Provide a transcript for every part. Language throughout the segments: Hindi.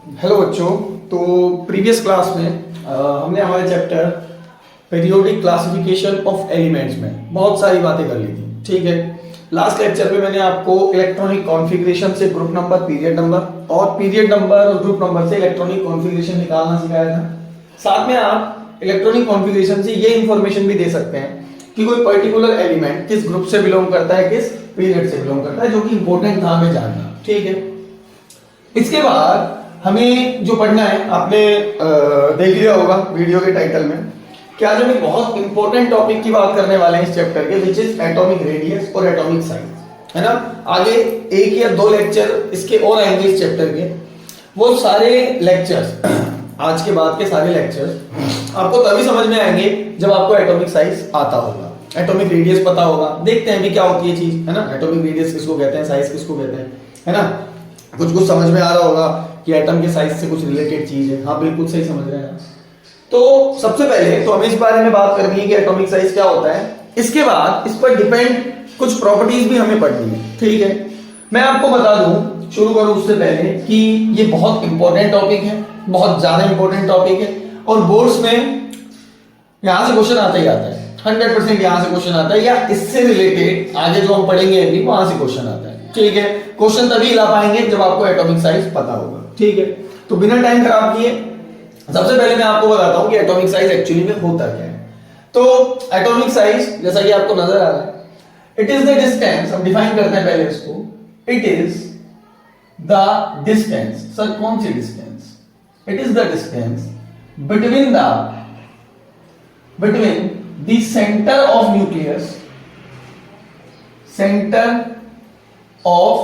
हेलो बच्चों। तो प्रीवियस क्लास में हमने हमारे chapter periodic classification of elements में बहुत सारी बातें कर ली थी। ठीक है, लास्ट लेक्चर में मैंने आपको इलेक्ट्रॉनिक कॉन्फ़िगरेशन से ग्रुप नंबर, पीरियड नंबर और पीरियड नंबर और ग्रुप नंबर से इलेक्ट्रॉनिक कॉन्फ़िगरेशन निकालना सिखाया था। साथ में आप इलेक्ट्रॉनिक कॉन्फ़िगरेशन से ये इंफॉर्मेशन भी दे सकते हैं कि कोई पर्टिकुलर एलिमेंट किस ग्रुप से बिलोंग करता है, किस पीरियड से बिलोंग करता है, जो कि इंपॉर्टेंट था हमें जानना। ठीक है, इसके बाद हमें जो पढ़ना है आपने देख लिया होगा वीडियो के टाइटल में कि आज हम एक बहुत इंपॉर्टेंट टॉपिक की बात करने वाले हैं इस चैप्टर के, विच इज एटॉमिक रेडियस और एटॉमिक साइज, है ना। आगे एक या दो लेक्चर इसके और आएंगे इस चैप्टर के। वो सारे लेक्चर्स, आज के बाद के सारे लेक्चर्स आपको तभी समझ में आएंगे जब आपको एटॉमिक साइज आता होगा, एटॉमिक रेडियस पता होगा। देखते हैं भी क्या होती है चीज, है ना। एटॉमिक रेडियस किसको कहते हैं, साइज किसको कहते हैं, है ना। कुछ समझ में आ रहा होगा कि एटम के साइज से कुछ रिलेटेड चीज है। हाँ, बिल्कुल सही समझ रहे हैं। तो सबसे पहले तो हमें इस बारे में बात करनी है कि एटॉमिक साइज क्या होता है। इसके बाद इस पर डिपेंड कुछ प्रॉपर्टीज भी हमें पढ़नी है। ठीक है, मैं आपको बता दूं, शुरू करूं उससे पहले, कि ये बहुत इंपॉर्टेंट टॉपिक है, बहुत ज्यादा इंपॉर्टेंट टॉपिक है और बोर्ड्स में यहां से क्वेश्चन आता ही आता है। 100% यहां से क्वेश्चन आता है, या इससे रिलेटेड आगे जो हम पढ़ेंगे अभी वहां से क्वेश्चन आता है। ठीक है, क्वेश्चन तभी ला पाएंगे जब आपको एटॉमिक साइज पता होगा। ठीक है, तो बिना टाइम खराब किए सबसे पहले मैं आपको बताता हूं कि एटॉमिक साइज एक्चुअली में होता क्या है। तो एटॉमिक साइज जैसा कि आपको नजर आ रहा है, इट इज द डिस्टेंस, हम डिफाइन करते हैं पहले इसको। It is the distance, sir कौन सी distance? It is the distance between the centre of nucleus, centre of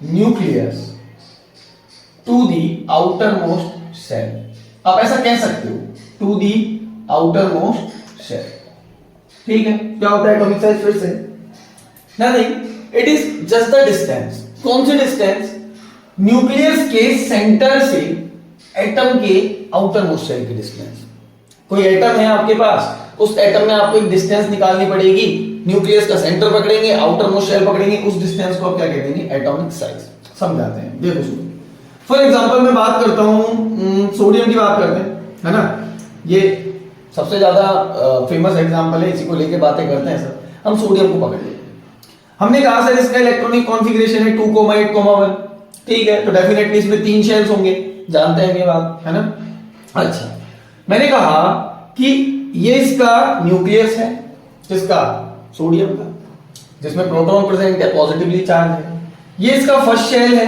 nucleus to the outer most shell. आप ऐसा कह सकते हो, to the outer most shell. ठीक है, क्या होता है एटॉमिक साइज? फिर से nothing, it is just the distance. कौन सी डिस्टेंस? न्यूक्लियस के सेंटर से एटम के आउटर मोस्ट सेल की डिस्टेंस। कोई एटम है आपके पास, उस एटम में आपको एक डिस्टेंस निकालनी पड़ेगी। न्यूक्लियस का सेंटर पकड़ेंगे, आउटर मोस्ट शेल पकड़ेंगे, उस डिस्टेंस को आप क्या कहते हैं? Atomic size. समझाते हैं, देखो सुनो। फॉर एग्जांपल मैं बात करता हूं, सोडियम की बात करते हैं, है ना। ये सबसे ज्यादा फेमस एग्जांपल है, इसी को लेके बातें करते हैं सर। हम सोडियम को पकड़ लेते हैं। हमने कहा सर इसका इलेक्ट्रॉनिक कॉन्फ़िगरेशन है 2,8,1। ठीक है, तो डेफिनेटली इसमें 3 शेल्स होंगे, जानते हैं ये बात, है ना। अच्छा, मैंने कहा कि ये इसका न्यूक्लियस है, किसका? सोडियम का, जिसमें प्रोटॉन प्रेजेंट है, पॉजिटिवली चार्ज है। ये इसका फर्स्ट शेल है,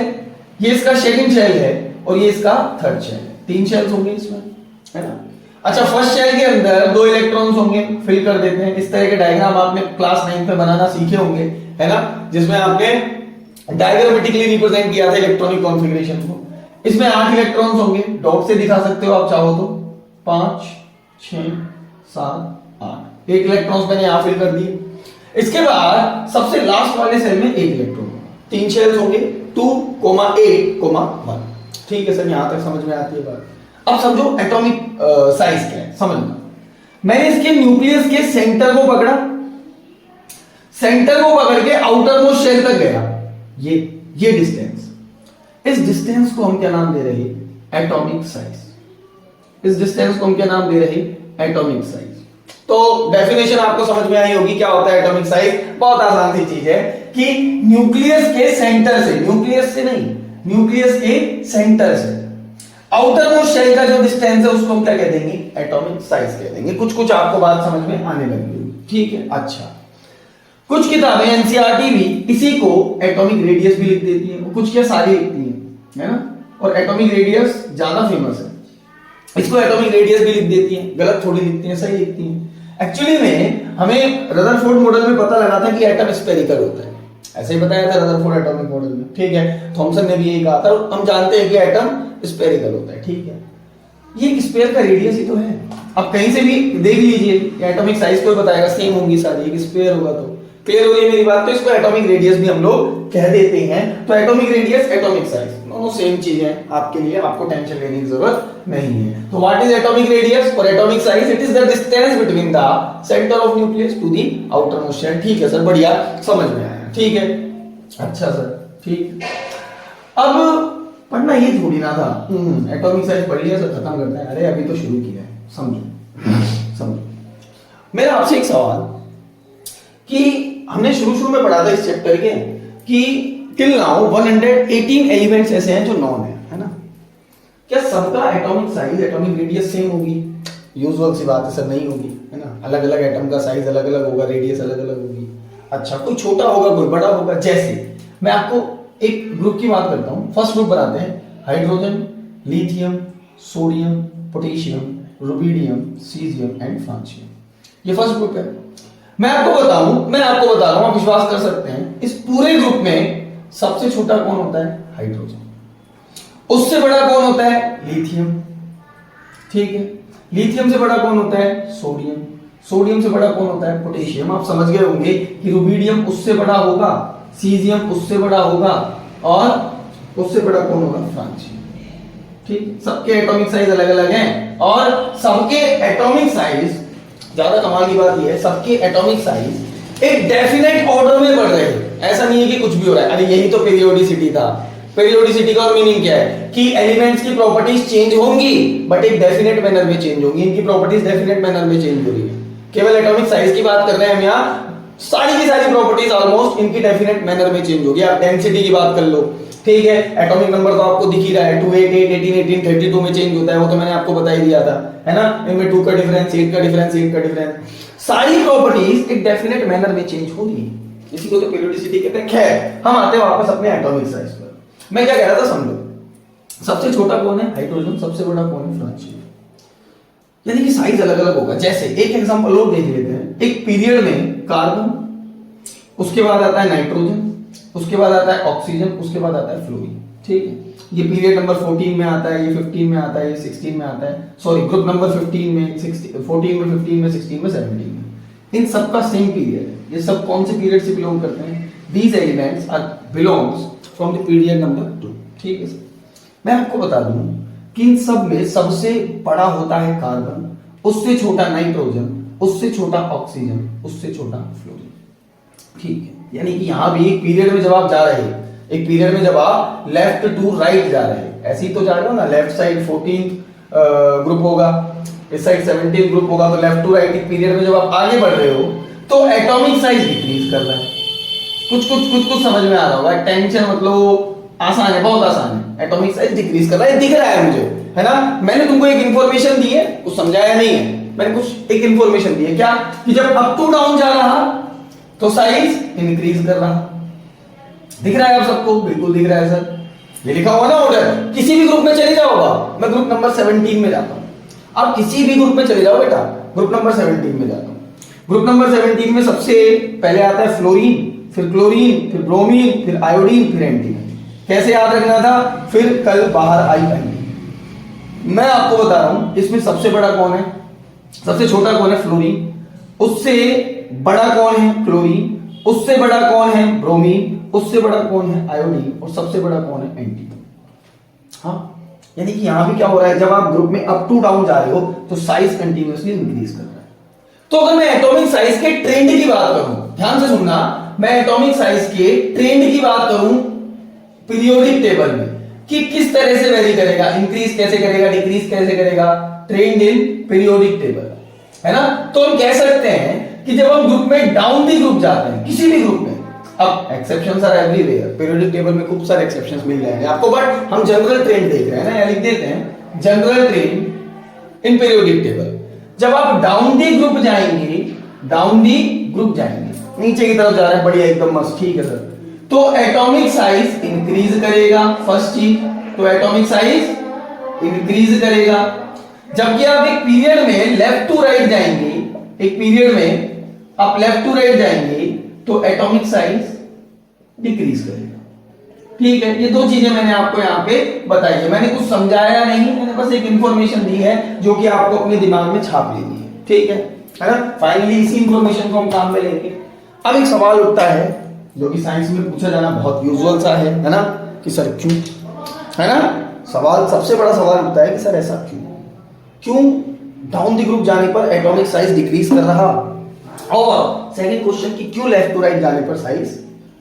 ये इसका सेकंड शेल है और ये इसका थर्ड शेल है। 3 शेल्स होंगे इसमें, है ना। अच्छा, फर्स्ट शेल के अंदर 2 इलेक्ट्रॉन्स होंगे, फिल कर देते हैं। इस तरह के डायग्राम आपने क्लास 9 में बनाना सीखे होंगे, है ना, जिसमें आपने डायग्रामेटिकली रिप्रेजेंट किया था इलेक्ट्रॉनिक कॉन्फ़िगरेशन को। इसमें 8 इलेक्ट्रॉन्स होंगे, डॉट से दिखा सकते हो आप चाहो तो। 5, 6, 7, 8 एक इलेक्ट्रॉन्स मैंने यहां फिल कर दिए। इसके बाद सबसे लास्ट वाले सेल में 1 इलेक्ट्रॉन, 3 शेल्स होंगे, 2,8,1। ठीक है सर, यहां तक समझ में आती है बात। अब समझो एटॉमिक साइज क्या है, समझना। मैंने इसके न्यूक्लियस के सेंटर को पकड़ा, सेंटर को पकड़ के आउटर मोस्ट शेल तक गया, ये डिस्टेंस। इस डिस्टेंस को हम क्या नाम दे रहे हैं? Atomic size. इस डिस्टेंस को हम क्या नाम दे रहे हैं? Atomic size. तो डेफिनेशन आपको समझ में आई होगी क्या होता है एटॉमिक साइज। बहुत आसान सी चीज है कि न्यूक्लियस के सेंटर से, न्यूक्लियस से नहीं, न्यूक्लियस के सेंटर से आउटर मोस्ट शेल का जो डिस्टेंस है उसको हम क्या कह देंगे? एटॉमिक साइज कह देंगे। कुछ आपको बात समझ में आने लगी। ठीक है, अच्छा, कुछ किताबें एनसीईआरटी भी इसी को एटॉमिक रेडियस भी लिख देती है, कुछ क्या सारी लिखती है ना। और एटॉमिक रेडियस ज्यादा फेमस है, इसको एटॉमिक रेडियस भी लिख देती है। गलत थोड़ी लिखती है, सही लिखती है। एक्चुअली में हमें रदरफोर्ड मॉडल में पता लगा था कि एटम स्फेरिकल होता है, ऐसे ही बताया था रदरफोर्ड एटॉमिक मॉडल में। ठीक है, थॉमसन ने भी यही कहा था। हम जानते हैं कि एटम स्फेरिकल होता है। ठीक है, ये एक स्फेयर का रेडियस ही तो है। अब कहीं से भी देख लीजिए, एटॉमिक साइज को बताएगा, सेम होंगी सारी, एक स्फेयर होगा। तो क्लियर हो रही है मेरी बात। तो इसको एटॉमिक रेडियस भी हम लोग कह देते हैं। तो एटॉमिक रेडियस, एटॉमिक साइज दोनों सेम चीज है आपके लिए, आपको टेंशन लेने की जरूरत नहीं है। तो व्हाट इज एटॉमिक रेडियस और atomic size? It is the distance between the centre of nucleus to the outer most shell. ठीक है सर, बढ़िया, समझ में आया। ठीक है, अच्छा सर, ठीक। अब पढ़ना ये थोड़ी ना था एटॉमिक साइज पढ़ लिया सब खत्म करते हैं। अरे अभी तो शुरू किया है, समझो। मेरा आपसे एक सवाल कि हमने शुरू में पढ़ा था इस चैप्टर के कि टिल नाउ 118 एलिमेंट्स ऐसे हैं जो नॉन है ना? क्या सबका atomic size, atomic radius same होगी? यूजुअल सी बात है सर, नहीं होगी, है ना? अलग अलग एटम का साइज अलग अलग होगा, रेडियस अलग अलग होगी। अच्छा, कोई छोटा होगा कोई बड़ा होगा। जैसे मैं आपको एक ग्रुप की बात करता हूं। फर्स्ट ग्रुप बनाते हैं, hydrogen, lithium, sodium, potassium, rubidium, caesium and francium. ये फर्स्ट ग्रुप है। मैं आपको बता रहा हूं, आप विश्वास कर सकते हैं, इस पूरे ग्रुप में सबसे छोटा कौन होता है? हाइड्रोजन। उससे बड़ा कौन होता है? लिथियम। ठीक है, लिथियम से बड़ा कौन होता है? सोडियम। सोडियम से बड़ा कौन होता है? पोटेशियम। आप समझ गए होंगे कि रुबिडियम उससे बड़ा होगा, सीजियम उससे बड़ा होगा, और उससे बड़ा कौन होगा? फ्रांसियम। ठीक, सबके एटॉमिक साइज अलग अलग हैं, और सबके एटॉमिक साइज, ज्यादा कमाल की बात यह है, सबके एटॉमिक साइज एक डेफिनेट ऑर्डर में बढ़ रहे हैं। ऐसा नहीं है कि कुछ भी हो रहा है। अरे यही तो पीरियोडिसिटी था। पीरियोडिसिटी का और मीनिंग क्या है कि एलिमेंट्स की प्रॉपर्टीज चेंज होंगी बट एक डेफिनेट मैनर में चेंज होंगी। इनकी प्रॉपर्टीज डेफिनेट मैनर में चेंज हो रही है। केवल एटॉमिक साइज की बात कर रहे हैं हम यहाँ, सारी की सारी प्रॉपर्टीज ऑलमोस्ट इनकी डेफिनेट मैनर में चेंज होगी। आप डेंसिटी की बात कर लो, ठीक है, एटॉमिक नंबर तो आपको दिख ही रहा है, 288, 18, 18, 32 में चेंज होता है, वो तो मैंने आपको बता ही दिया था, है ना? इनमें 2 का डिफरेंस, 8 का डिफरेंस, 8 का डिफरेंस, सारी प्रॉपर्टीज एक डेफिनेट मैनर में चेंज होगी। इसी को तो पीरियोडिसिटी कहते हैं। खैर, हम आते हैं वापस अपने एटॉमिक साइज पर। मैं क्या कह रहा था, समझो। सबसे छोटा कौन है? हाइड्रोजन। सबसे बड़ा कौन है? फ्रांसियम। यानी कि साइज अलग अलग होगा। जैसे एक एग्जांपल और देख लेते हैं। एक पीरियड में कार्बन, उसके बाद आता है नाइट्रोजन, उसके बाद आता है ऑक्सीजन, उसके बाद आता है फ्लोरीन। ठीक है, ये पीरियड नंबर 14 में आता है, ये 15 में आता है, ये 16 में आता है, सॉरी ग्रुप नंबर 15 में, 14 में, 15 में, 16 में, 17 में। इन सबका सेम पीरियड है। ये सब कौन से पीरियड से बिलोंग करते हैं? These elements are belongs from the period number 2। ठीक है सर, मैं आपको बता दूं कि इन सब में सबसे बड़ा होता है कार्बन, उससे छोटा नाइट्रोजन, उससे छोटा ऑक्सीजन, उससे छोटा फ्लोरीन। ठीक है, यानी कि यहां भी एक पीरियड में जब आप जा रहे हैं, एक पीरियड में जब आप लेफ्ट टू राइट जा रहे हैं, ऐसे ही तो जा रहे हो ना, लेफ्ट साइड 14 ग्रुप होगा, इस साइड 17 ग्रुप होगा, तो लेफ्ट टू राइट एक पीरियड में जब आप आगे बढ़ रहे हो तो एटॉमिक साइज डिक्रीज कर रहा है। कुछ समझ में आ रहा होगा। टेंशन मतलब आसान है, बहुत आसान है। एटॉमिक साइज डिक्रीज कर रहा है, दिख रहा है मुझे, है ना? मैंने तुमको एक इंफॉर्मेशन दी है, कुछ समझाया नहीं है, मैंने कुछ एक इंफॉर्मेशन दी है। क्या कि जब अप टू डाउन जा रहा तो साइज इंक्रीज कर रहा। दिख रहा है आप सबको? बिल्कुल दिख रहा है सर, ये लिखा हुआ ना ऑर्डर। किसी भी ग्रुप में चले जाओगा, मैं ग्रुप नंबर 17 में जाता हूं, आप किसी भी ग्रुप में चले जाओ बेटा, ग्रुप नंबर 17 में जाता हूं। ग्रुप नंबर 17 में सबसे पहले आता है फ्लोरीन, फिर क्लोरीन, फिर ब्रोमीन, फिर आयोडीन, फिर एंटीमोन। कैसे याद रखना था? फिर कल बाहर आई पाएंगे। मैं आपको बता रहा हूं, इसमें सबसे बड़ा कौन है? सबसे छोटा कौन है? फ्लोरीन। उससे बड़ा कौन है? क्लोरीन। उससे बड़ा कौन है? ब्रोमीन। उससे बड़ा कौन है? आयोडीन। और सबसे बड़ा कौन है? एंटीमोन। हाँ, यानी कि यहां भी क्या हो रहा है, जब आप ग्रुप में अप टू डाउन जा रहे हो तो साइज कंटिन्यूअसली इंक्रीज कर रहा है। तो अगर मैं एटॉमिक साइज के ट्रेंड की बात करूं, ध्यान से सुनना, मैं एटॉमिक साइज के ट्रेंड की बात करूं पीरियोडिक टेबल में कि किस तरह से वेरी करेगा, इंक्रीज कैसे करेगा, डिक्रीज कैसे करेगा, ट्रेंड इन पीरियोडिक टेबल, है ना? तो हम कह सकते हैं कि जब हम ग्रुप में डाउन दी ग्रुप जाते हैं, किसी भी ग्रुप में, अब exceptions are everywhere, periodic table में खूब सारे एक्सेप्शंस मिल जाएंगे आपको, बट हम जनरल ट्रेंड देख रहे हैं ना, या लिख देते हैं general trend in periodic table. जब आप डाउन दी ग्रुप जाएंगे, डाउन दी ग्रुप जाएंगे, नीचे की तरफ जा रहे हैं, बढ़िया एकदम मस्त, ठीक है सर, तो एटॉमिक साइज इंक्रीज करेगा, फर्स्ट चीज, तो एटॉमिक साइज इंक्रीज करेगा। जबकि आप एक पीरियड में लेफ्ट टू राइट जाएंगे, एक पीरियड में आप लेफ्ट टू राइट जाएंगे तो एटॉमिक साइज डिक्रीज करेगा। ठीक है, ये दो चीजें मैंने आपको यहां पे बताई है। मैंने कुछ समझाया नहीं, मैंने बस एक इंफॉर्मेशन दी है जो कि आपको अपने दिमाग में छाप लेनी है। ठीक है ना? फाइनली इसी इंफॉर्मेशन को हम काम में लेंगे। अब एक सवाल उठता है जो कि साइंस में पूछा जाना बहुत यूजुअल सा है ना, कि सर क्यों, है ना? सवाल, सबसे बड़ा सवाल उठता है कि सर ऐसा क्यों डाउन द ग्रुप जाने पर एटॉमिक साइज डिक्रीज कर रहा, और सेकंड क्वेश्चन कि क्यों लेफ्ट टू राइट जाने पर साइज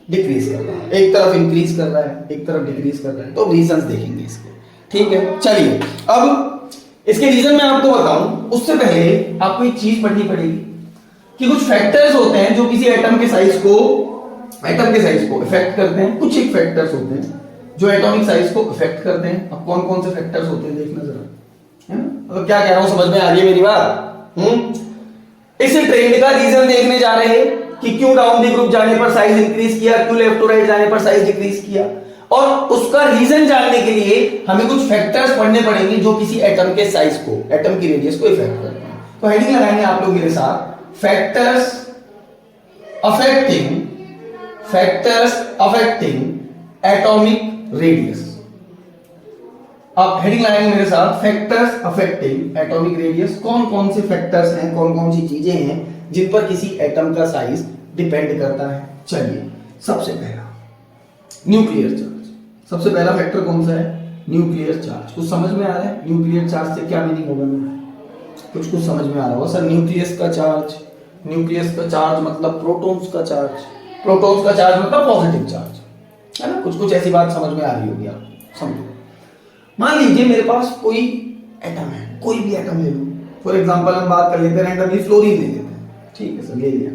डिक्रीज कर रहा है, एक तरफ इंक्रीज कर रहा है, एक तरफ डिक्रीज कर रहा है। तो रीजंस देखेंगे इसके, ठीक है। चलिए अब इसके रीजन मैं आपको बताऊं उससे पहले आपको एक चीज पढ़नी पड़ेगी कि कुछ फैक्टर्स होते हैं जो किसी एटम के साइज को इफेक्ट करते हैं। कुछ एक फैक्टर्स होते हैं जो एटॉमिक साइज को इफेक्ट करते हैं। अब कौन कौन से फैक्टर्स होते हैं देखना जरा, है ना। तो क्या कह रहा हूं समझ में आ रही है मेरी बात? इस ट्रेंड का रीजन देखने जा रहे हैं कि क्यों डाउन द ग्रुप जाने पर साइज इंक्रीज किया, क्यों लेफ्ट टू राइट जाने पर साइज डिक्रीज किया, और उसका रीजन जानने के लिए हमें कुछ फैक्टर्स पढ़ने पड़ेंगे जो किसी एटम के साइज को, एटम की रेडियस को इफेक्ट करते हैं। तो हेडिंग लगाएंगे आप लोग मेरे साथ, फैक्टर्स अफेक्टिंग एटॉमिक रेडियस। आप हेडिंग लगाएंगे मेरे साथ, फैक्टर्स अफेक्टिंग एटॉमिक रेडियस। कौन कौन से फैक्टर्स हैं, कौन कौन सी चीजें हैं जिन पर किसी एटम का साइज डिपेंड करता है। चलिए सबसे पहला न्यूक्लियर चार्ज। सबसे पहला फैक्टर कौन सा है? Nuclear charge. कुछ समझ में आ रहा है न्यूक्लियर चार्ज से क्या मीनिंग होगा? कुछ समझ में आ रहा होगा सर। न्यूक्लियस का चार्ज मतलब प्रोटॉन्स का चार्ज, प्रोटॉन्स का चार्ज मतलब पॉजिटिव चार्ज, है ना। कुछ ऐसी बात समझ में आ रही होगी आपको। समझो, मान लीजिए मेरे पास कोई एटम है, कोई भी एटम ले लो। फॉर एग्जांपल हम बात कर लेते हैं रैंडमली, फ्लोरीन ले लेते हैं, ठीक है सर, ले लिया।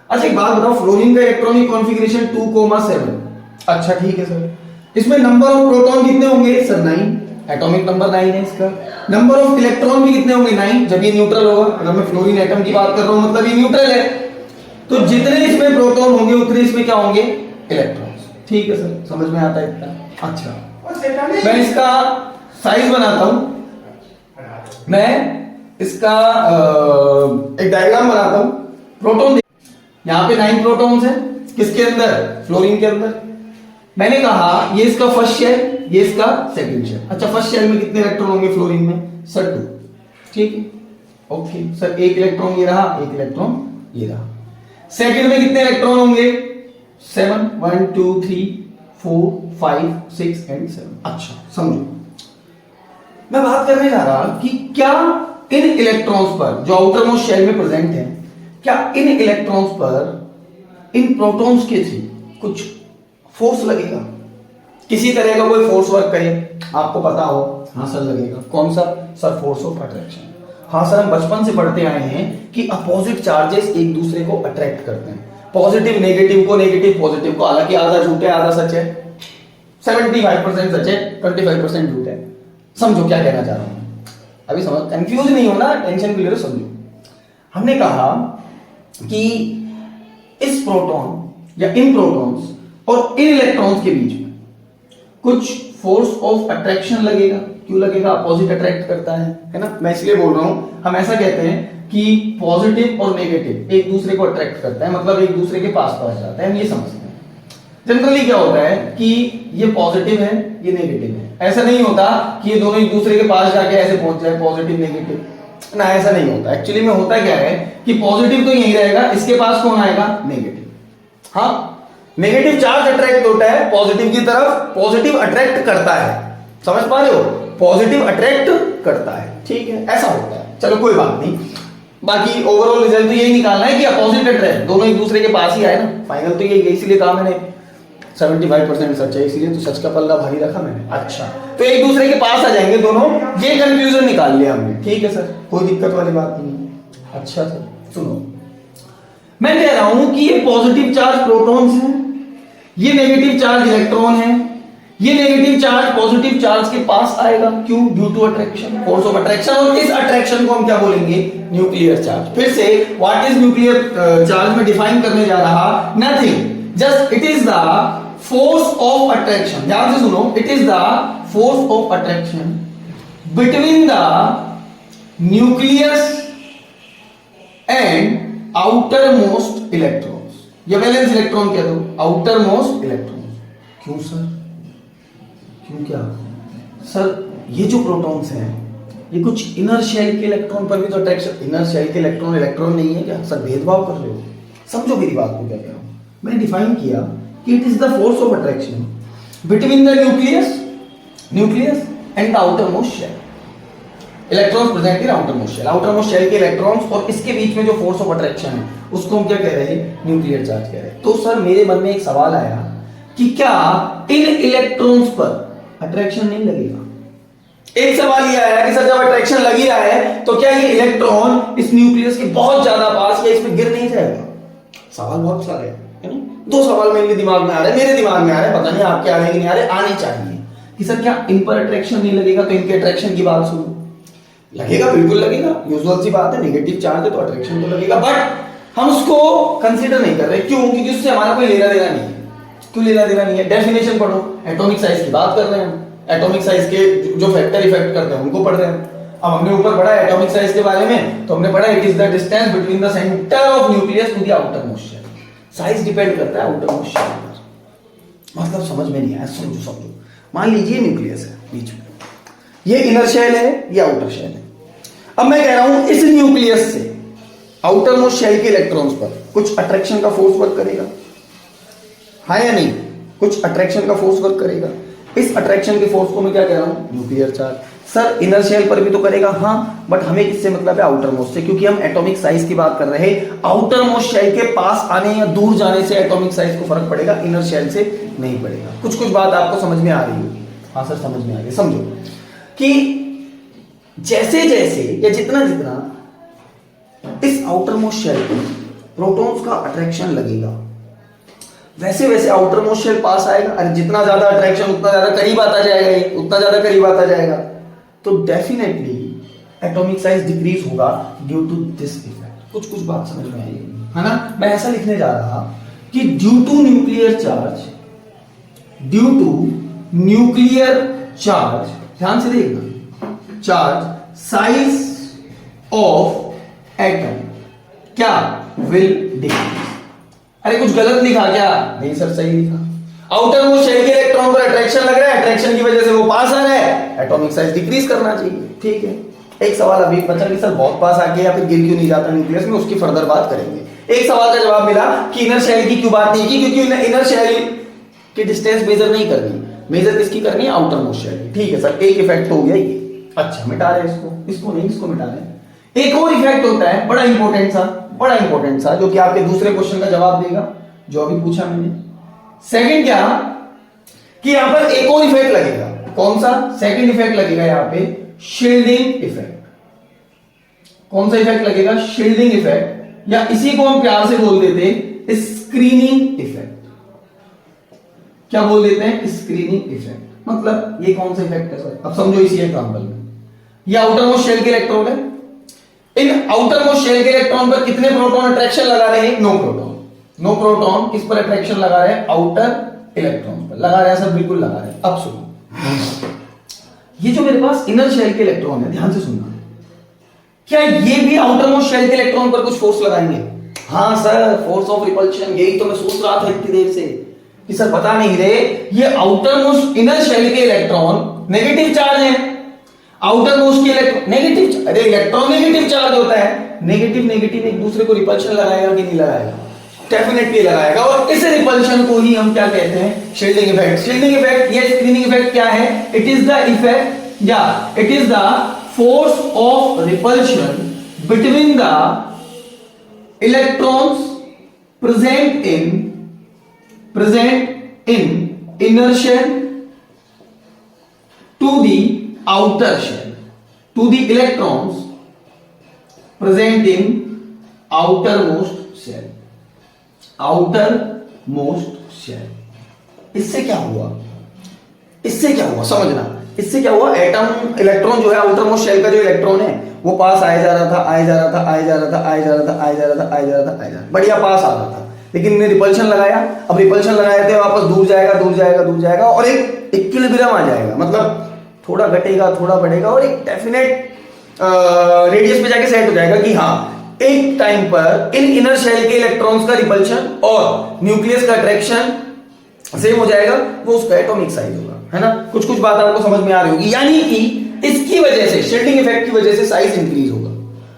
अच्छा एक बात बताओ, फ्लोरीन का इलेक्ट्रॉनिक कॉन्फ़िगरेशन 2,7। अच्छा ठीक है सर, इसमें नंबर ऑफ प्रोटॉन कितने होंगे सर? 9। एटॉमिक नंबर 9 है इसका। नंबर ऑफ इलेक्ट्रॉन भी कितने होंगे? 9, जब ये न्यूट्रल होगा। अगर मैं फ्लोरीन एटम की बात कर रहा हूं मतलब ये न्यूट्रल है, तो जितने इसमें प्रोटॉन होंगे उतने इसमें क्या होंगे? इलेक्ट्रॉन्स। ठीक है सर, समझ में आता है इतना। अच्छा मैं इसका साइज बनाता हूं, मैं इसका एक डायग्राम बनाता हूं। प्रोटॉन यहां पे 9 प्रोटॉन्स हैं, किसके अंदर? फ्लोरीन के अंदर। मैंने कहा ये इसका फर्स्ट शेल, ये इसका सेकंड शेल। अच्छा फर्स्ट शेल में कितने इलेक्ट्रॉन होंगे फ्लोरीन में? सर 2। ठीक है, ओके सर, एक इलेक्ट्रॉन ये रहा, एक इलेक्ट्रॉन ये रहा। सेकंड में कितने इलेक्ट्रॉन होंगे? 7, 1 2 3 4 5 6 एंड 7। अच्छा समझो, मैं बात करने जा रहा कि क्या इन इलेक्ट्रॉन्स पर जो आउटर मोस्ट शेल में प्रेजेंट है, क्या इन इलेक्ट्रॉन्स पर इन प्रोटॉन्स के थ्रू कुछ फोर्स लगेगा? किसी तरह का कोई फोर्स वर्क करे, आपको पता हो? हाँ सर लगेगा। कौन सा सर? Force of attraction. हाँ सर, हम बचपन से पढ़ते आए हैं कि अपोजिट चार्जेस एक दूसरे को अट्रैक्ट करते हैं। पॉजिटिव नेगेटिव को, नेगेटिव पॉजिटिव को। हालांकि आधा झूठ है आधा सच है, 75% सच है, 25% झूठ है। समझो क्या कहना चाह रहा हूं अभी, समझ, कंफ्यूज नहीं होना, टेंशन क्लियर हो, समझो। हमने कहा कि इस प्रोटॉन या इन प्रोटॉन्स और इन इलेक्ट्रॉन्स के बीच में कुछ फोर्स ऑफ अट्रैक्शन लगेगा। क्यों लगेगा? अपोजिट अट्रैक्ट करता है ना। मैं इसलिए बोल रहा हूं, हम ऐसा कहते हैं कि पॉजिटिव और नेगेटिव एक दूसरे को अट्रैक्ट करता है, मतलब एक दूसरे के पास पहुंच जाता है, हम ये समझते हैं। जनरली क्या होता है कि ये पॉजिटिव है, ये नेगेटिव है। ऐसा नहीं होता कि ये दोनों एक दूसरे के पास जाके ऐसे पहुंच जाए, पॉजिटिव नेगेटिव ना, ऐसा नहीं होता। एक्चुअली में होता क्या है कि पॉजिटिव तो यही रहेगा, इसके पास कौन आएगा? नेगेटिव। हाँ, नेगेटिव चार्ज अट्रैक्ट होता है पॉजिटिव की तरफ, पॉजिटिव अट्रैक्ट करता है। समझ पा रहे हो? पॉजिटिव अट्रैक्ट करता है, ठीक है, ऐसा होता है। चलो कोई बात नहीं, बाकी ओवरऑल रिजल्ट तो यही निकालना है कि अपोजिट अट्रैक्ट, दोनों एक दूसरे के पास ही आए ना। फाइनल तो यही, इसीलिए कहा मैंने 75% सच है, इसीलिए तो सच का पल्ला भारी रखा मैंने। अच्छा, तो एक दूसरे के पास आ जाएंगे दोनों, ये कंक्लूजन निकाल लिया हमने। ठीक है सर, कोई दिक्कत वाली बात नहीं। अच्छा सर सुनो, मैं कह रहा हूं कि ये पॉजिटिव चार्ज प्रोटॉन्स हैं, ये नेगेटिव चार्ज इलेक्ट्रॉन है। ये नेगेटिव चार्ज पॉजिटिव चार्ज के पास आएगा, क्यों? Due to attraction, force of attraction. और इस अट्रैक्शन को हम क्या बोलेंगे? Nuclear charge. फिर से व्हाट इज न्यूक्लियर चार्ज में डिफाइन करने जा रहा, nothing, just it is the force of attraction. ध्यान से सुनो, it is the force of attraction between the nucleus and outer most electrons, या वैलेंस इलेक्ट्रॉन कह दो, आउटर मोस्ट इलेक्ट्रॉन्स। क्यों सर? क्यों क्या सर? ये जो प्रोटॉन्स हैं ये कुछ इनर शेल के इलेक्ट्रॉन पर भी तो अट्रैक्शन, इनर शेल के इलेक्ट्रॉन इलेक्ट्रॉन नहीं है क्या सर? भेदभाव कर रहे हो? समझो मेरी बात को क्या कह रहा हूं। मैंने डिफाइन किया कि it is the force of attraction between the nucleus and the outer most shell. Electrons present in outer most shell, outer most shell के इलेक्ट्रॉन्स और इसके बीच में जो फोर्स ऑफ अट्रैक्शन है उसको हम क्या कह रहे हैं, न्यूक्लियर चार्ज कह रहे हैं। तो सर मेरे मन में एक सवाल आया कि क्या इन इलेक्ट्रॉन्स पर अट्रैक्शन नहीं लगेगा? एक सवाल ये आया कि सर जब अट्रैक्शन लग ही रहा है तो क्या ये इलेक्ट्रॉन इस न्यूक्लियस के बहुत ज्यादा पास या इसमें गिर नहीं जाएगा? सवाल बहुत सारे हैं, दो सवाल मेरे दिमाग में आ रहे हैं, मेरे दिमाग में आ रहे हैं, पता नहीं आपके आ रहे कि नहीं आ रहे, आने चाहिए कि सर क्या इन पर अट्रैक्शन नहीं लगेगा? तो इनके अट्रैक्शन की बात सुनो, लगेगा, बिल्कुल लगेगा, यूजुअल सी बात है, नेगेटिव चार्ज है तो अट्रैक्शन तो लगेगा, बट हम उसको कंसीडर नहीं कर रहे। क्यों? क्योंकि उससे हमारा कोई लेना देना नहीं है। क्यों लेना देना नहीं है? डेफिनेशन पढ़ो, एटॉमिक साइज की बात कर रहे हैं हम, एटॉमिक साइज के जो फैक्टर इफेक्ट करते हैं उनको पढ़ रहे हैं। अब हमने ऊपर पढ़ा एटॉमिक साइज के बारे में, तो हमने पढ़ा it is the distance between the centre of nucleus to the outer most shell. Size depend करता है आउटर मोस्ट शेल पर। मतलब समझ में नहीं आया, समझो। मान लीजिए न्यूक्लियस है बीच में, ये इनर शेल है, ये आउटर शेल है। अब मैं कह रहा हूं इस न्यूक्लियस से आउटर मोस्ट शेल के इलेक्ट्रॉन्स पर कुछ अट्रैक्शन का फोर्स वर्क करेगा, हाँ या नहीं? कुछ अट्रैक्शन का फोर्स वर्क करेगा। इस अट्रैक्शन के फोर्स को मैं क्या कह रहा हूं, nuclear charge. Sir inner shell पर भी तो करेगा, हाँ, बट हमें किससे मतलब है, आउटर मोस्ट से, क्योंकि हम एटॉमिक साइज की बात कर रहे हैं। आउटर मोस्ट शेल के पास आने या दूर जाने से एटॉमिक साइज को फर्क पड़ेगा, इनर शेल से नहीं पड़ेगा। कुछ बात आपको समझ में आ रही होगी? हाँ सर समझ में आ गई। समझो कि जैसे जैसे या जितना इस आउटर मोस्ट शेल पर प्रोटॉन्स का अट्रैक्शन लगेगा, वैसे वैसे आउटर मोस्ट शेल पास आएगा। अरे जितना ज्यादा अट्रैक्शन उतना ज्यादा करीब आता जाएगा, ये उतना ज्यादा करीब आता जाएगा, तो डेफिनेटली एटॉमिक साइज डिक्रीज होगा ड्यू टू दिस इफेक्ट। कुछ बात समझ में आई है ना? मैं ऐसा लिखने जा रहा कि ड्यू टू न्यूक्लियर चार्ज, ध्यान से देखना, चार्ज साइज ऑफ एटम क्या विल डिक्रीज। अरे कुछ गलत लिखा क्या? नहीं सर सही लिखा। आउटर मोस्ट शेल के इलेक्ट्रॉन पर अट्रैक्शन लग रहा है, अट्रैक्शन की वजह से वो पास आ रहा है, एटॉमिक साइज डिक्रीज करना चाहिए। ठीक है, एक सवाल अभी बचा कि सर बहुत पास आके या फिर गिर क्यों नहीं जाता न्यूक्लियस में, उसकी फर्दर बात करेंगे। एक सवाल का जवाब मिला कि इनर शेल की क्यों बात नहीं की, क्योंकि इनर शेल की डिस्टेंस मेजर नहीं करनी, मेजर किसकी करनी है, आउटर मोस्ट शेल की। ठीक है सर, एक इफेक्ट हो गया ये। अच्छा मिटा रहे इसको नहीं, इसको मिटा रहे। एक और इफेक्ट होता है बड़ा इंपॉर्टेंट सा, जो कि आपके दूसरे क्वेश्चन का जवाब देगा जो अभी पूछा मैंने। सेकंड क्या कि यहां पर एक और इफेक्ट लगेगा। कौन सा? सेकंड इफेक्ट लगेगा यहां पे, शील्डिंग इफेक्ट। कौन सा इफेक्ट लगेगा? शील्डिंग इफेक्ट, या इसी को हम प्यार से बोल देते हैं स्क्रीनिंग इफेक्ट। क्या बोल देते हैं? Screening effect. मतलब ये कौन सा इफेक्ट है सर? अब समझो इसी एग्जांपल में, ये आउटर मोस्ट शेल के इलेक्ट्रॉन है। इन आउटर मोस्ट शेल के इलेक्ट्रॉन पर कितने प्रोटॉन अट्रैक्शन लगा रहे हैं? नो प्रोटॉन किस पर अट्रैक्शन लगा रहे हैं? आउटर इलेक्ट्रॉन पर लगा रहे हैं सर, बिल्कुल लगा रहे हैं। अब सुनो, ये जो मेरे पास इनर शेल के इलेक्ट्रॉन है, ध्यान से सुनना, क्या ये भी आउटर मोस्ट शेल के इलेक्ट्रॉन पर कुछ फोर्स लगाएंगे? हाँ सर, फोर्स ऑफ रिपल्शन। यही तो मैं सोच रहा था इतनी देर से कि सर बता नहीं रहे, ये आउटर मोस्ट इनर शेल के इलेक्ट्रॉन नेगेटिव चार्ज है, आउटर मोस्ट के इलेक्ट्रॉन नेगेटिव। अरे इलेक्ट्रॉन नेगेटिव चार्ज होता है, नेगेटिव एक दूसरे को रिपल्शन लगाएगा कि नहीं लगाएगा? डेफिनेटली लगाएगा। और इस रिपल्शन को ही हम क्या कहते हैं? Shielding effect. शील्डिंग इफेक्ट या स्क्रीनिंग इफेक्ट क्या है? इट इज द इफेक्ट या it is the force of repulsion between the electrons present in inner shell to the outer shell, to the electrons present in outermost shell। इससे क्या हुआ? समझना, इससे क्या हुआ? एटम इलेक्ट्रॉन जो है आउटर मोस्ट शेल का जो इलेक्ट्रॉन है वो पास आया जा रहा था, बढ़िया पास आ रहा था, लेकिन इन्हें रिपल्शन लगाया। अब रिपल्शन लगाए थे, वापस दूर जाएगा और एक इक्विलिब्रियम आ जाएगा, मतलब थोड़ा घटेगा थोड़ा बढ़ेगा और एक डेफिनेट रेडियस पे जाके सेट हो जाएगा कि हाँ एक टाइम पर इन इनर शेल के इलेक्ट्रॉन्स का रिपल्शन और न्यूक्लियस का अट्रैक्शन सेम हो जाएगा, वो उसका एटॉमिक साइज होगा, है ना? कुछ बात आपको समझ में आ रही होगी। यानी कि इसकी वजह से, शील्डिंग इफेक्ट की वजह से साइज इंक्रीज होगा।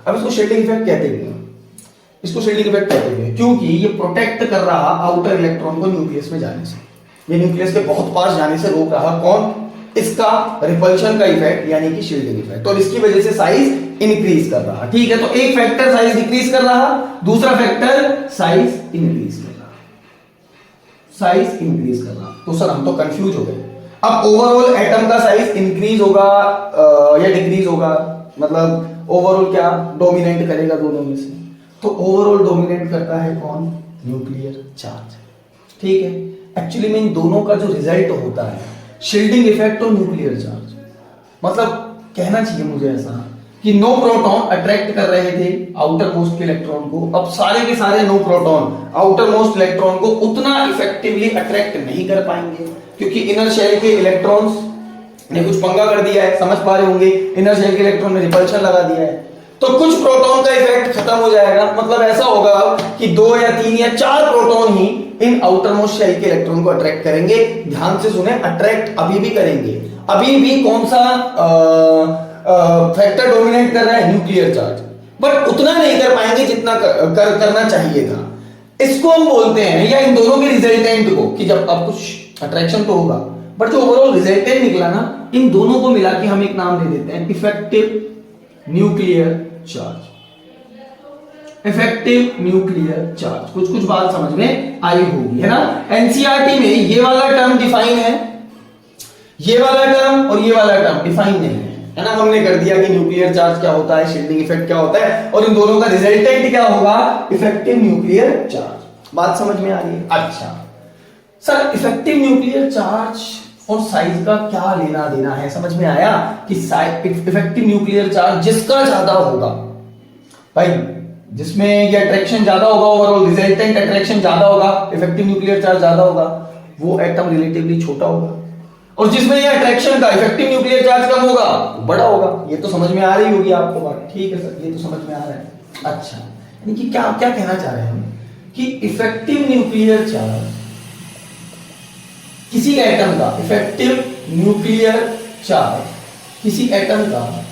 अब इसको शील्डिंग इफेक्ट कहते हैं, क्योंकि ये प्रोटेक्ट कर रहा आउटर इलेक्ट्रॉन को न्यूक्लियस में जाने से, ये न्यूक्लियस के बहुत पास जाने से रोक रहा। कौन? इसका रिपल्शन का इफेक्ट यानी कि शील्डिंग इफेक्ट, और इसकी वजह से साइज इंक्रीज कर रहा। ठीक है, तो एक फैक्टर साइज डिक्रीज कर रहा, दूसरा फैक्टर साइज इंक्रीज कर रहा, साइज इंक्रीज कर रहा। तो सर हम तो कंफ्यूज हो गए, अब ओवरऑल एटम का साइज इंक्रीज होगा या डिक्रीज होगा, मतलब ओवरऑल क्या डोमिनेट करेगा दोनों में से? तो ओवरऑल डोमिनेट करता है कौन? Nuclear charge. ठीक है, एक्चुअली में इन दोनों का जो रिजल्ट होता है शील्डिंग इफेक्ट और न्यूक्लियर चार्ज, मतलब कहना चाहिए मुझे ऐसा कि नो प्रोटॉन अट्रैक्ट कर रहे थे आउटर मोस्ट के इलेक्ट्रॉन को, अब सारे के सारे no proton outer most electron को उतना इफेक्टिवली अट्रैक्ट नहीं कर पाएंगे, क्योंकि इनर शेल के इलेक्ट्रॉन्स ने कुछ पंगा कर दिया है, समझ पा रहे होंगे, इनर शेल के इलेक्ट्रॉन ने रिपल्शन लगा दिया है, तो कुछ प्रोटॉन का इफेक्ट खत्म हो जाएगा। मतलब ऐसा होगा कि 2 या 3 या 4 प्रोटॉन ही इन आउटर मोस्ट शेल के इलेक्ट्रॉन को अट्रैक्ट करेंगे। ध्यान से सुने, अट्रैक्ट अभी भी करेंगे, अभी भी कौन सा फैक्टर डोमिनेट कर रहा है? न्यूक्लियर चार्ज, बट उतना नहीं कर पाएंगे जितना करना चाहिए था। इसको हम बोलते हैं, या इन दोनों के रिजल्टेंट को, कि जब अब कुछ अट्रैक्शन तो होगा बट जो ओवरऑल रिजल्टेंट निकला ना, इन दोनों को मिला के हम एक नाम दे देते हैं effective nuclear charge. Effective nuclear charge, कुछ कुछ बात समझ में आई होगी, है ना? एनसीईआरटी में ये वाला टर्म डिफाइन है, ये वाला टर्म और ये वाला टर्म डिफाइन नहीं है ना? हमने कर दिया कि न्यूक्लियर चार्ज क्या होता है, शील्डिंग इफेक्ट क्या होता है, और इन दोनों का रिजल्टेंट क्या होगा? Effective nuclear charge. बात समझ में आ रही है? अच्छा सर, इफेक्टिव न्यूक्लियर चार्ज और साइज का क्या लेना देना है? समझ में आया कि इफेक्टिव न्यूक्लियर चार्ज जिसका ज्यादा होगा भाई, जिसमें ये अट्रैक्शन ज्यादा होगा, ओवरऑल रिजल्टेंट अट्रैक्शन ज्यादा होगा, इफेक्टिव न्यूक्लियर चार्ज ज्यादा होगा, वो एटम रिलेटिवली छोटा होगा, और जिसमें ये अट्रैक्शन का इफेक्टिव न्यूक्लियर चार्ज कम होगा, बड़ा होगा। ये तो समझ में आ रही होगी आपको बात, ठीक है सर, ये तो समझ में आ रहा है। अच्छा, यानी कि क्या क्या कहना चाह रहे हैं हम कि इफेक्टिव न्यूक्लियर चार्ज किसी एटम का, इफेक्टिव न्यूक्लियर चार्ज किसी एटम का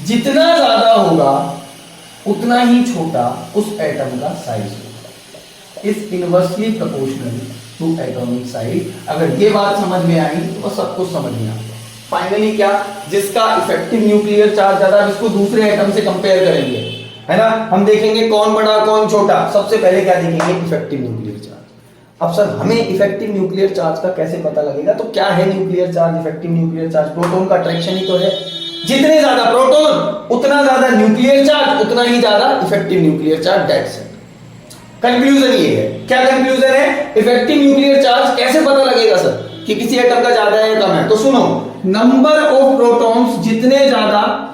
जितना ज्यादा होगा उतना ही छोटा उस एटम का साइज होगा, is inversely proportional to atomic size. अगर ये बात समझ में आई तो बस सब कुछ समझ में आ गया। फाइनली क्या, जिसका इफेक्टिव न्यूक्लियर चार्ज ज्यादा, इसको दूसरे एटम से कंपेयर करेंगे, है ना? हम देखेंगे कौन बड़ा कौन छोटा। सबसे पहले क्या देखेंगे? Effective nuclear charge. अब सर हमें इफेक्टिव न्यूक्लियर चार्ज का कैसे पता लगेगा? तो क्या है nuclear charge, effective nuclear charge? Proton का अट्रैक्शन ही तो है, जितने ज्यादा प्रोटॉन उतना ज्यादा न्यूक्लियर चार्ज, उतना ही ज्यादा effective nuclear charge. That's it. Conclusion ये है। क्या कंक्लूजन है? इफेक्टिव न्यूक्लियर चार्ज कैसे पता लगेगा सर कि किसी एटम का ज्यादा है या कम है? तो सुनो, नंबर ऑफ प्रोटॉन्स जितने ज्यादा,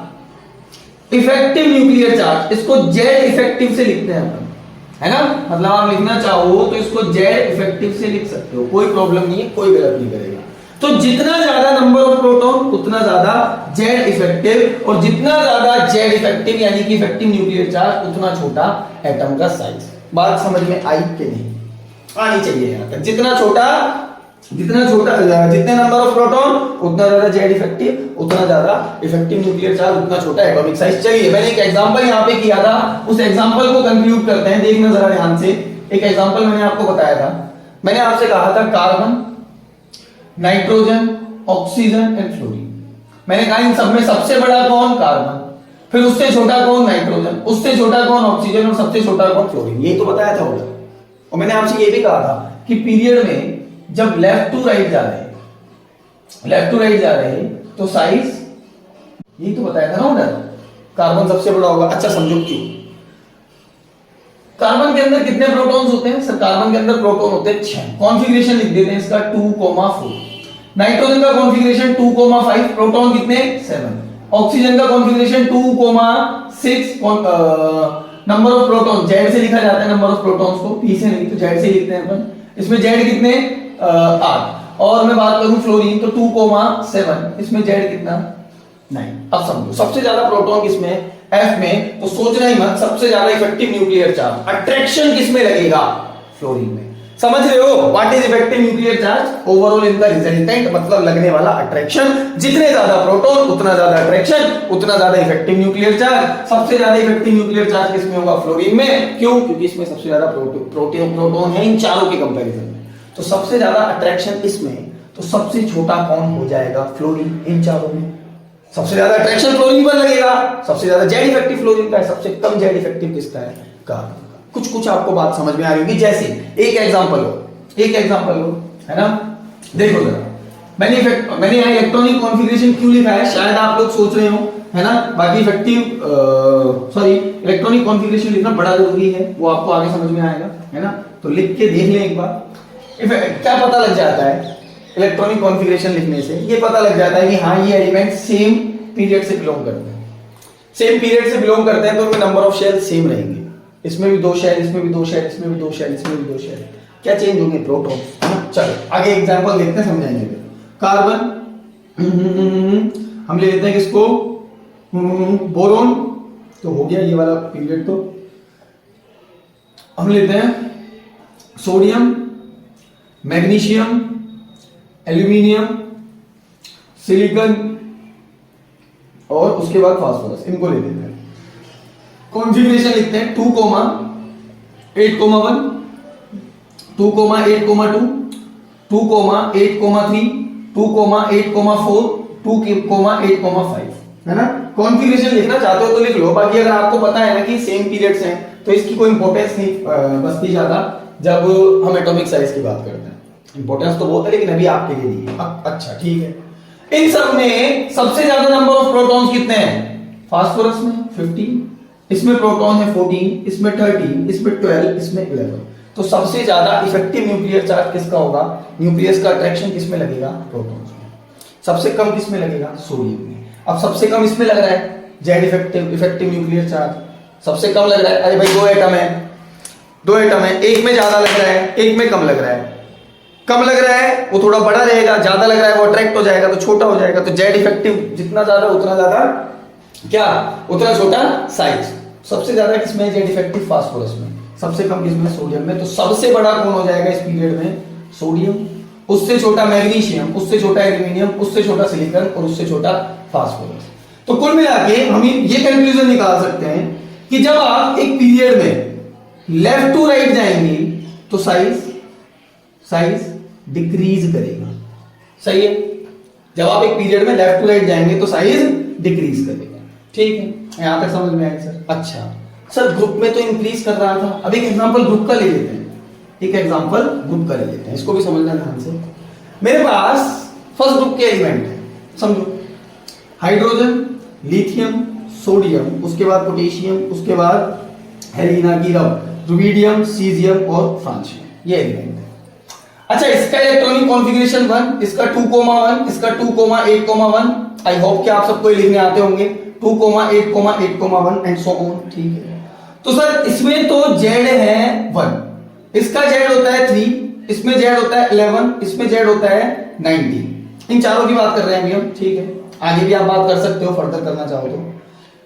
इफेक्टिव न्यूक्लियर चार्ज, इसको जेड इफेक्टिव से लिखते हैं अपन, है ना? मतलब आप लिखना चाहो तो इसको जेड इफेक्टिव से लिख सकते हो, कोई प्रॉब्लम नहीं है, कोई गलत नहीं करेगा। तो जितना ज्यादा नंबर ऑफ प्रोटॉन उतना ज्यादा जेड इफेक्टिव, और जितना ज्यादा जेड इफेक्टिव यानी कि इफेक्टिव न्यूक्लियर चार्ज, उतना छोटा एटम का साइज। बात समझ में आई कि नहीं? आनी चाहिए यहां तक। जितना छोटा, जितने नंबर ऑफ प्रोटॉन उतना ज्यादा जेड इफेक्टिव, उतना ज्यादा इफेक्टिव न्यूक्लियर चार्ज, उतना छोटा एटॉमिक साइज। चलिए, मैंने एक एग्जांपल यहां पे किया था, उस एग्जांपल को कंक्लूड करते हैं। देखना जरा ध्यान से। एक एग्जांपल मैंने आपको बताया था, मैंने आपसे कहा था carbon, nitrogen, oxygen and fluorine. मैंने कहा इन सब में सबसे बड़ा कौन? कार्बन, फिर उससे छोटा कौन? नाइट्रोजन, उससे छोटा कौन? ऑक्सीजन, और सबसे छोटा कौन? फ्लोरीन। यही तो बताया था उधर। और मैंने आपसे ये भी कहा था कि पीरियड में जब लेफ्ट टू राइट जा रहे हैं तो साइज, यही तो बताया था ना उधर, कार्बन सबसे बड़ा होगा। अच्छा समझो क्यों। कार्बन के अंदर कितने प्रोटॉन्स होते हैं सर? कार्बन के अंदर प्रोटॉन होते हैं 6। कॉन्फ़िगरेशन लिख देते हैं इसका 2,4। नाइट्रोजन का कॉन्फ़िगरेशन 2,5, प्रोटॉन कितने? 7। ऑक्सीजन का configuration 2,6, number of proton Z से लिखा जाता है, नंबर ऑफ प्रोटॉन्स को पी से नहीं, तो जेड से लिखते हैं अपन। इसमें जेड कितने? 8। और मैं बात करूं फ्लोरीन तो 2,7, इसमें जेड कितना? 9। अब समझो सबसे ज्यादा प्रोटॉन किसमें? एफ में। तो सोचना ही मत, सबसे ज्यादा इफेक्टिव न्यूक्लियर चार्ज, अट्रैक्शन किसमें लगेगा? फ्लोरीन में। समझ रहे हो? What is effective nuclear charge? Overall इनका रिजल्टेंट, मतलब लगने वाला अट्रैक्शन। जितने ज्यादा प्रोटॉन उतना ज्यादा अट्रैक्शन, उतना ज्यादा इफेक्टिव न्यूक्लियर चार्ज। सबसे ज्यादा इफेक्टिव न्यूक्लियर चार्ज किसमें होगा? फ्लोरीन में। क्यों? क्योंकि इसमें सबसे ज्यादा प्रोटॉन है इन चारों के कंपैरिजन में। तो सबसे ज्यादा अट्रैक्शन इसमें, तो सबसे छोटा कौन हो जाएगा? फ्लोरीन। इन चारों में सबसे ज्यादा अट्रैक्शन फ्लोरीन पर लगेगा, सबसे ज्यादा जेड इफेक्टिव फ्लोरीन का है, सबसे कम जेड इफेक्टिव किसका है? कार्बन। कुछ कुछ आपको बात समझ में आ रही होगी। जैसे एक एग्जांपल लो, है ना, देखो जरा, मैंने यहाँ इलेक्ट्रॉनिक कॉन्फ़िगरेशन क्यों लिखा है, शायद आप लोग सोच रहे हो, है ना। बाकी इलेक्ट्रॉनिक कॉन्फ़िगरेशन लिखना बड़ा जरूरी है, वो आपको आगे समझ में आएगा, है ना। तो लिख के देख लें एक बार। क्या पता लग जाता है इलेक्ट्रॉनिक कॉन्फ़िगरेशन लिखने से? ये पता लग जाता है कि हाँ ये एलिमेंट सेम पीरियड से बिलोंग करते हैं। सेम पीरियड से बिलोंग करते हैं तो उनमें नंबर ऑफ शेल सेम रहेंगे। इसमें भी 2 शेल, इसमें भी 2 शेल, इसमें भी 2 शेल, इसमें भी 2 शेल। क्या चेंज होंगे? प्रोटॉन, है ना। चलो आगे एग्जांपल देखते हैं, समझाएंगे। कार्बन, हम ले लेते हैं किसको? बोरोन। तो हो गया ये वाला पीरियड। तो हम लेते हैं सोडियम, मैग्नीशियम, एल्यूमिनियम, सिलिकॉन और उसके बाद फास्फोरस। इनको ले लेते हैं। कॉन्फ़िगरेशन लिखते हैं 2,8,1, 2,8,2, 2,8,3, 2,8,4, 2,8,5, है ना। कॉन्फ़िगरेशन लिखना चाहते हो तो लिख लो, बाकी अगर आपको पता है ना कि सेम पीरियड्स हैं तो इसकी कोई इंपॉर्टेंस नहीं बचती ज्यादा जब हम एटॉमिक साइज की बात करते हैं। इंपॉर्टेंस तो बहुत है लेकिन अभी आपके लिए नहीं है। अच्छा ठीक है। इन सब में सबसे ज्यादा नंबर ऑफ प्रोटॉन्स कितने हैं? फास्फोरस में 15, इसमें प्रोटॉन है 14, इसमें 13, इसमें 12, इसमें 11। तो सबसे ज्यादा इफेक्टिव न्यूक्लियर चार्ज किसका होगा? न्यूक्लियस का अट्रैक्शन किसमें लगेगा? प्रोटॉन्स में। सबसे कम किसमें लगेगा? सोडियम में। अब सबसे कम इसमें लग रहा है जेड इफेक्टिव न्यूक्लियर चार्ज सबसे कम लग रहा है। अरे भाई 2 एटम है, एक में ज्यादा लग रहा है, एक में कम लग रहा है। कम लग रहा है वो थोड़ा बड़ा रहेगा, ज्यादा लग रहा है वो अट्रैक्ट हो जाएगा तो छोटा हो जाएगा। तो जेड इफेक्टिव जितना ज्यादा उतना ज्यादा क्या? उतना छोटा साइज। सबसे ज्यादा किसमें? जेड इफेक्टिव फास्फोरस में। सबसे कम किसमें? सोडियम में। तो सबसे बड़ा कौन हो जाएगा इस पीरियड में? सोडियम। उससे छोटा मैग्नीशियम, उससे छोटा एल्यूमिनियम, उससे छोटा सिलिकॉन और उससे छोटा फास्फोरस। तो कुल मिला के हम ये कंक्लूजन निकाल सकते हैं कि जब आप एक पीरियड में लेफ्ट टू राइट जाएंगे तो साइज डिक्रीज करेगा। सही है। जब आप एक पीरियड में लेफ्ट टू राइट जाएंगे तो साइज डिक्रीज करेगा। ठीक है, यहां तक समझ में आया सर? अच्छा सर, ग्रुप में तो इंक्रीज कर रहा था। अब एक एग्जांपल ग्रुप का ले लेते हैं, इसको भी समझना ध्यान से। मेरे पास फर्स्ट ग्रुप के एलिमेंट है, समझो, हाइड्रोजन, लिथियम, सोडियम, उसके बाद पोटेशियम, उसके बाद हेलिनागिरम, रुबिडियम, सीजियम और फ्रांशियम। ये एलिमेंट है। अच्छा, इसका इलेक्ट्रॉनिक कॉन्फ़िगरेशन 1, इसका 2,1, इसका 2,8,1। आई होप कि आप सबको लिखने आते होंगे 2,8,8,1 एंड सो ऑन। ठीक है। तो सर इसमें तो जेड है 1, इसका जेड होता है 3, इसमें जेड होता है 11, इसमें जेड होता है 19। इन चारों की बात कर रहे हैं अभी हम। ठीक है, आगे भी आप बात कर सकते हो, फर्दर करना चाहो तो।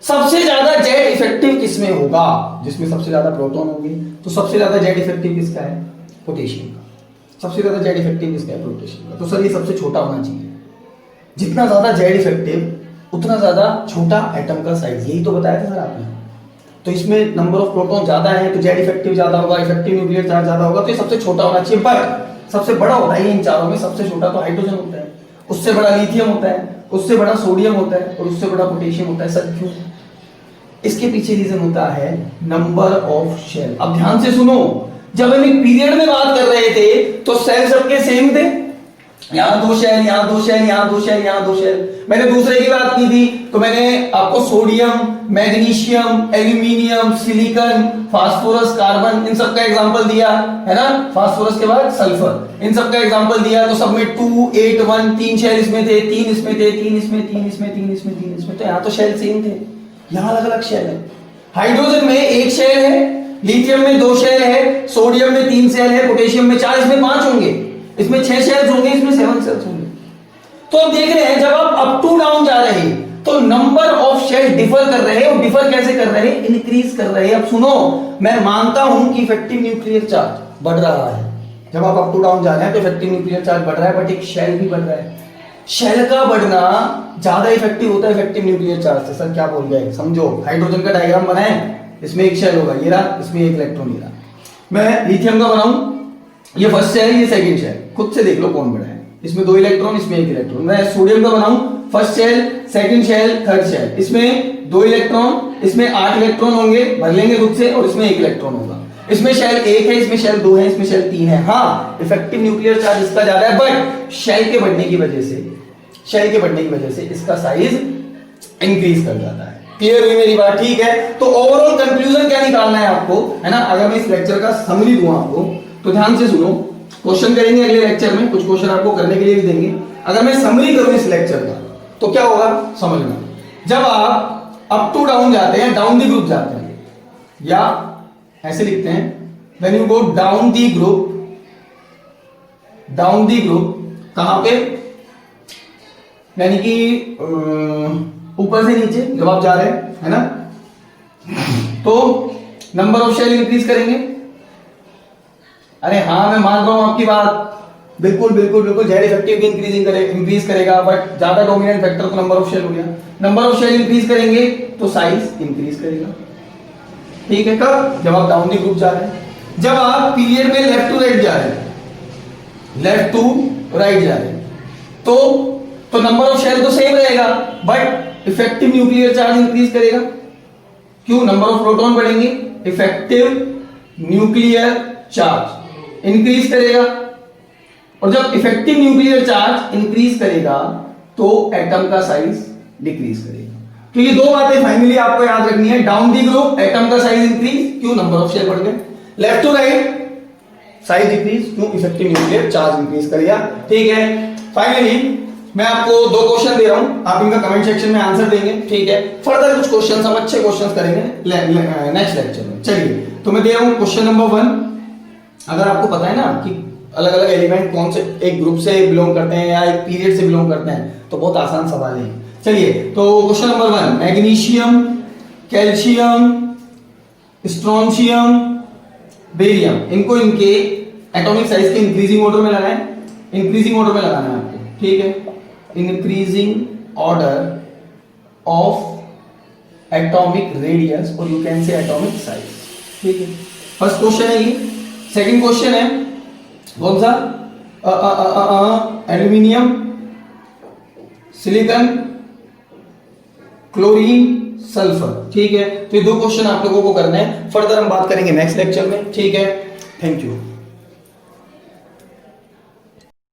सबसे ज्यादा जेड इफेक्टिव किसमें होगा? जिसमें सबसे ज्यादा प्रोटॉन होंगे। तो सबसे ज्यादा जेड इफेक्टिव किसका है? पोटेशियम का। सबसे ज्यादा जेड इफेक्टिव किसका है? पोटेशियम का। तो सर ये सबसे छोटा होना चाहिए। जितना ज्यादा जेड इफेक्टिव उतना ज्यादा छोटा एटम का साइज, यही तो बताया था सर आपने। तो इसमें नंबर ऑफ प्रोटॉन ज्यादा है तो जेड इफेक्टिव ज्यादा होगा, इफेक्टिव न्यूक्लियर चार्ज ज्यादा होगा, तो ये सबसे छोटा होना चाहिए। बट सबसे बड़ा होता है इन चारों में, सबसे छोटा तो हाइड्रोजन होता है, उससे बड़ा लिथियम होता है, उससे बड़ा सोडियम होता है और उससे बड़ा पोटेशियम होता है। सर क्यों? इसके पीछे रीजन होता है नंबर ऑफ शेल। अब ध्यान से सुनो, जब हम एक पीरियड में बात कर रहे थे तो सेल सबके सेम थे। यहां 2 शेल, यहां 2 शेल, यहां 2 शेल, यहां 2 शेल। मैंने दूसरे की बात की थी तो मैंने आपको sodium, magnesium, aluminium, silicon, phosphorus, carbon, इन सब का एग्जांपल दिया, है ना। फास्फोरस के बाद सल्फर, इन सब का एग्जांपल दिया। तो सब में 2, 8, 1, 3 शेल इसमें थे, 3 इसमें थे, 3 इसमें, 3 इसमें, 3 इसमें, 3 इसमें। तो यहां तो शेल सेम थे, यहां अलग अलग शेल है। हाइड्रोजन में 1 शेल है, लिथियम में 2 शेल है, सोडियम में 3 शेल है, पोटेशियम में 4, इसमें 5 होंगे, इसमें 6 शेल्स होंगे, इसमें 7 शेल्स होंगे। तो अब देख रहे हैं जब आप अप टू डाउन जा रहे हैं तो नंबर ऑफ शेल डिफर कर रहे हैं, और डिफर कैसे कर रहे हैं? इंक्रीज कर रहे हैं। अब सुनो, मैं मानता हूं कि इफेक्टिव न्यूक्लियर चार्ज बढ़ रहा है। जब आप अप टू डाउन जा रहे हैं तो इफेक्टिव न्यूक्लियर चार्ज बढ़ रहा है, बट एक शेल भी बढ़ रहा है। शेल का बढ़ना ज्यादा इफेक्टिव होता है इफेक्टिव न्यूक्लियर चार्ज से। सर क्या बोल गए? समझो, हाइड्रोजन का डायग्राम बनाए, इसमें एक शेल होगा, ये रहा, इसमें एक इलेक्ट्रॉन, ये रहा। मैं लिथियम का बनाऊं, ये फर्स्ट शेल, ये सेकंड शेल, खुद से देख लो कौन बड़ा है। इसमें 2 इलेक्ट्रॉन, इसमें 1 इलेक्ट्रॉन। मैं सोडियम का बनाऊं, first shell, second shell, third shell, इसमें 2 इलेक्ट्रॉन, इसमें 8 इलेक्ट्रॉन होंगे, भर लेंगे खुद से, और इसमें 1 इलेक्ट्रॉन होगा। इसमें शेल 1 है, इसमें शेल 2 है, इसमें शेल 3 है। हाँ, इफेक्टिव न्यूक्लियर चार्ज इसका ज्यादा है, बट शेल के बढ़ने की वजह से इसका साइज इंक्रीज कर जाता है। क्लियर हुई मेरी बात? ठीक है। तो ओवरऑल कंक्लूजन क्या निकालना है आपको, है ना? अगर मैं इस लेक्चर का समरी दूं आपको, तो ध्यान से सुनो। क्वेश्चन करेंगे अगले लेक्चर में, कुछ क्वेश्चन आपको करने के लिए भी देंगे। अगर मैं समरी करूं इस लेक्चर का, तो क्या होगा समझना। जब आप अप टू डाउन जाते हैं, डाउन दी ग्रुप जाते हैं, या ऐसे लिखते हैं, when you go down the group, कहां पे? यानी कि ऊपर से नीचे जब आप जा रहे हैं, है ना, तो नंबर ऑफ शेल इंक्रीज करेंगे। अरे हाँ, मैं मान रहा हूं आपकी बात, बिल्कुल जेड इफेक्टिव इंक्रीज करेगा, बट ज्यादा डोमिनेंट फैक्टर तो नंबर ऑफ शेल हो गया। नंबर ऑफ शेल इंक्रीज करेंगे तो साइज इंक्रीज करेगा। ठीक है, कब? जब आप डाउन दी ग्रुप जा रहे हैं। जब आप पीरियड में लेफ्ट टू राइट जा रहे हैं, तो नंबर ऑफ शेल तो सेम रहेगा, but effective nuclear charge increase करेगा। क्यों? नंबर ऑफ प्रोटॉन बढ़ेंगे, इफेक्टिव न्यूक्लियर चार्ज इंक्रीज करेगा। और जब इफेक्टिव न्यूक्लियर चार्ज इंक्रीज करेगा तो एटम का साइज डिक्रीज करेगा। तो ये 2 बातें फाइनली आपको याद रखनी है। डाउन दी ग्रुप, एटम का साइज इंक्रीज, क्यों? नंबर ऑफ शेल बढ़ गए। Left to right, size decrease, क्यों? इफेक्टिव न्यूक्लियर चार्ज इंक्रीज करेगा। ठीक है, फाइनली मैं आपको 2 क्वेश्चन दे रहा हूं, आप इनका कमेंट सेक्शन में आंसर देंगे। ठीक है, फर्दर कुछ क्वेश्चन हम अच्छे क्वेश्चन करेंगे नेक्स्ट लेक्चर में। चलिए, तो मैं दे रहा हूं क्वेश्चन नंबर 1। अगर आपको पता है ना कि अलग अलग एलिमेंट कौन से एक ग्रुप से बिलोंग करते हैं या एक पीरियड से बिलोंग करते हैं, तो बहुत आसान सवाल है। चलिए, तो question number 1, magnesium, calcium, strontium, barium, इनको इनके एटॉमिक साइज के इंक्रीजिंग ऑर्डर में लगाएं। इंक्रीजिंग ऑर्डर में लगाना है आपको। ठीक है, increasing order of atomic radius, और you can say atomic size. ठीक है, फर्स्ट क्वेश्चन है ये। सेकंड क्वेश्चन है कौन सा? Aluminium, silicon, chlorine, sulphur. ठीक है, तो ये 2 क्वेश्चन आप लोगों को करना है। फर्दर हम बात करेंगे नेक्स्ट लेक्चर में। ठीक है, थैंक यू।